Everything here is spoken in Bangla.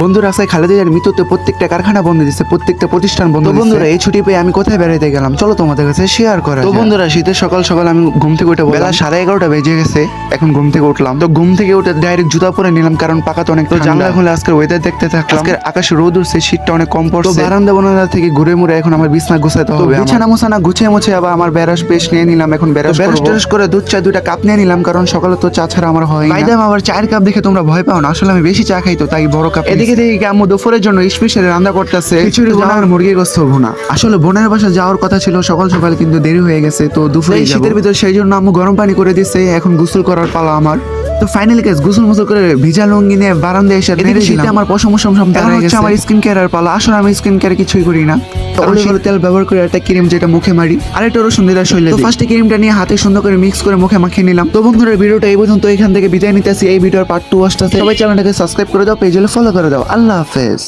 বন্ধুরা আজকে খালেদা জিয়ার মৃত্যুতে প্রত্যেকটা কারখানা বন্ধ দিচ্ছে, প্রত্যেকটা প্রতিষ্ঠান বন্ধ। তো বন্ধুরা এই ছুটি পেয়ে আমি কোথায় বেড়াইতে গেলাম, চলো তোমাদের কাছে শেয়ার করা। তো বন্ধুরা শীতের সকাল সকাল আমি ঘুম থেকে উঠে বেলা 11:30 বেজে গেছে, এখন ঘুম থেকে উঠলাম। তো ঘুম থেকে উঠে ডাইরেক্ট জুতা পরে নিলাম, কারণ পাকা তো অনেক। তো জানলা খুলে আজকের ওয়েদার দেখতে থাকলাম। আজকের আকাশে রোদ উঠছে, শীতটা অনেক কম পড়ছে। তো বারান্দা বরান্দা থেকে ঘুরে মুড়ে এখন আমার বিছনা গুছাতে হবে। বিছানা মুছানা গুছিয়ে মুছে আবার আমার ব্যারাস পেস্ট নিয়ে নিলাম। এখন ব্যারাস করে দুধ চা 2টা কাপ নিয়ে নিলাম, কারণ সকালে তো চা ছাড়া আমার হয় না। বাইদাম আবার 4 কাপ দেখে তোমরা ভয় পাও না, আসলে আমি বেশি চা খাই তো তাই বড় কাপ। এদিকে দেখি আম্মু দুপুরের জন্য স্পেশাল রান্না করতেছে খিচুড়ি ভুনা আর মুরগির গোশত ভুনা। আসলে বোনের বাসা যাওয়ার কথা ছিল সকাল সকাল, কিন্তু দেরি হয়ে গেছে। তো দুপুরে শীতের ভিতর সেই জন্য আম্মু গরম পানি করে দিচ্ছে, এখন গোসল করার পালা আমার। তো ফাইনালি গাইস গোসল মোসল করে ভিজা লুঙ্গি নিয়ে বারান্দায় এসে শীতে আমার পশম দাঁড়ায় গেছে। আমার স্কিন কেয়ার আর পালা, আসলে আমি স্কিন কেয়ার কিছুই করি না। অলিভ তেল ব্যবহার করে একটা ক্রিম যেটা মুখে মারি, আর একটা রসুন দিদা শৈলে। তো ফার্স্টে ক্রিমটা নিয়ে হাতে সুন্দর করে মিক্স করে মুখে মাখিয়ে নিলাম। তো বন্ধুরা ভিডিওটা এই পর্যন্ত, এখান থেকে বিদায় নিতেছি। এই ভিডিওর পার্ট 2 আসছে। সবাই চ্যানেলটাকে সাবস্ক্রাইব করে দাও, পেজে ফলো করে দাও। আল্লাহ হাফেজ।